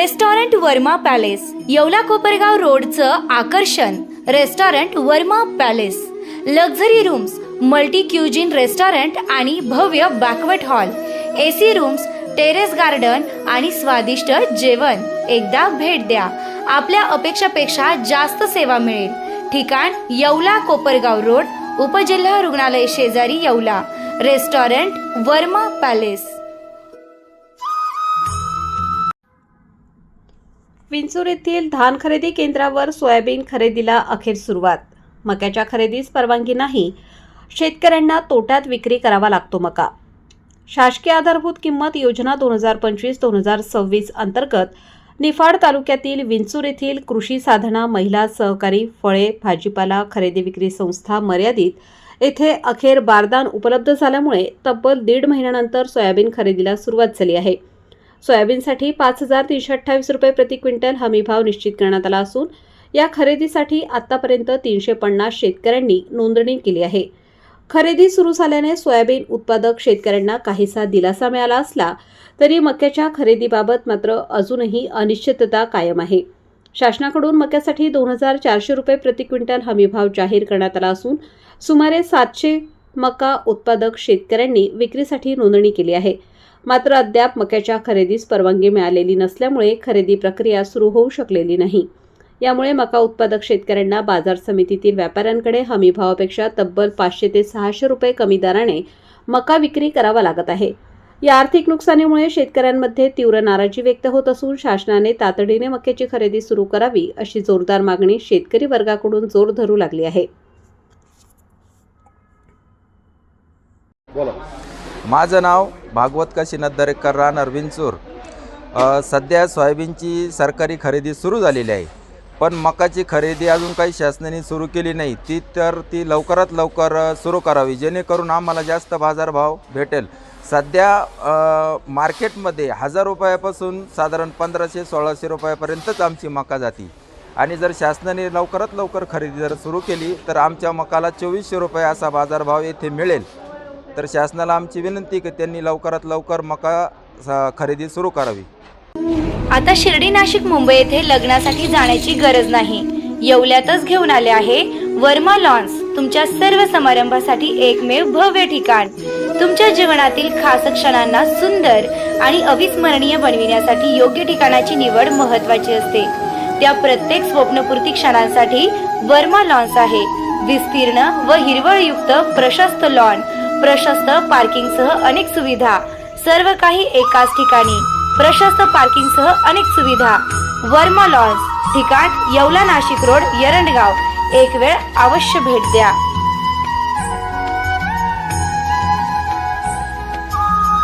Restaurant Verma palace, Yeola Kopargaon रोडचं आकर्षण restaurant Verma palace. Luxury rooms, multi cuisine restaurant आणि भव्य banquet hall, AC rooms, terrace garden आणि स्वादिष्ट जेवण. एकदा भेट द्या, आपल्या अपेक्षापेक्षा जास्त सेवा मिळेल. ठिकाण येवला कोपरगाव रोड, उपजिल्हा रुग्णालय शेजारी येवला. Restaurant Verma palace. विंचूर येथील धान खरेदी केंद्रावर सोयाबीन खरेदीला अखेर सुरुवात. मक्याच्या खरेदीस परवानगी नाही, शेतकऱ्यांना तोट्यात विक्री करावा लागतो मका. शासकीय आधारभूत किंमत योजना 2025-2026 अंतर्गत निफाड तालुक्यातील विंचूर येथील कृषी साधना महिला सहकारी फळे भाजीपाला खरेदी विक्री संस्था मर्यादित येथे अखेर बारदान उपलब्ध झाल्यामुळे तब्बल 1.5 महिन्यानंतर सोयाबीन खरेदीला सुरुवात झाली आहे. सोयाबीनसाठी 5,328 रुपये प्रति क्विंटल हमीभाव निश्चित करण्यात आला असून या खरेदीसाठी आतापर्यंत 350 शेतकऱ्यांनी नोंदणी केली आहे. खरेदी सुरू झाल्याने सोयाबीन उत्पादक शेतकऱ्यांना काहीसा दिलासा मिळाला असला तरी मक्याच्या खरेदीबाबत मात्र अजूनही अनिश्चितता कायम आहे. शासनाकडून मक्यासाठी 2,400 रुपये प्रति क्विंटल हमीभाव जाहीर करण्यात आला असून सुमारे 700 मका उत्पादक शेतकऱ्यांनी विक्रीसाठी नोंदणी केली आहे. मात्र अद्याप मक्याच्या खरेदीस परवानगी मिळालेली नसल्यामुळे खरेदी प्रक्रिया सुरू होऊ शकलेली नाही. यामुळे मका उत्पादक शेतकऱ्यांना बाजार समितीतील व्यापाऱ्यांकडे हमीभावापेक्षा तब्बल 500 ते 600 रुपये कमी दराने मका विक्री करावा लागत आहे. या आर्थिक नुकसानीमुळे शेतकऱ्यांमध्ये तीव्र नाराजी व्यक्त होत असून शासनाने तातडीने मक्याची खरेदी सुरू करावी अशी जोरदार मागणी शेतकरी वर्गाकडून जोर धरू लागली आहे. माझं नाव भागवत काशीनाथ दरेकर, राहणार विंचूर. सध्या सोयाबीनची सरकारी खरेदी सुरू झालेली आहे, पण मकाची खरेदी अजून काही शासनाने सुरू केली नाही. ती लवकरात लवकर सुरू करावी, जेणेकरून आम्हाला जास्त बाजारभाव भेटेल. सध्या मार्केटमध्ये 1,000 रुपयापासून साधारण 1,500-1,600 रुपयापर्यंतच आमची मका जाती आणि जर शासनाने लवकरात लवकर खरेदी जर सुरू केली तर आमच्या मकाला 2,400 रुपये असा बाजारभाव येथे मिळेल. तर शासनाला आमची विनंती की त्यांनी लवकरात लवकर मका खरेदी सुरू करावी. आता शिर्डी, नाशिक, मुंबई येथे लग्नासाठी जाण्याची गरज नाही. येवल्यातच घेऊन आले आहे वर्मा लॉन्स. तुमच्या सर्व समारंभासाठी एकमेव भव्य ठिकाण. तुमच्या जीवनातील खास क्षणांना सुंदर आणि अविस्मरणीय बनविण्यासाठी योग्य ठिकाणाची निवड महत्त्वाची असते. त्या प्रत्येक स्वप्नपूर्ती क्षणांसाठी वर्मा लॉन्स आहे. विस्तीर्ण व हिरवळयुक्त प्रशस्त लॉन, प्रशस्त पार्किंगसह अनेक सुविधा, सर्व काही एकाच ठिकाणी. प्रशस्त पार्किंगसह अनेक सुविधा. वर्मा लॉन्स. ठिकाण येवला, नाशिक रोड, एरंडगाव. एक वेळ अवश्य भेट द्या.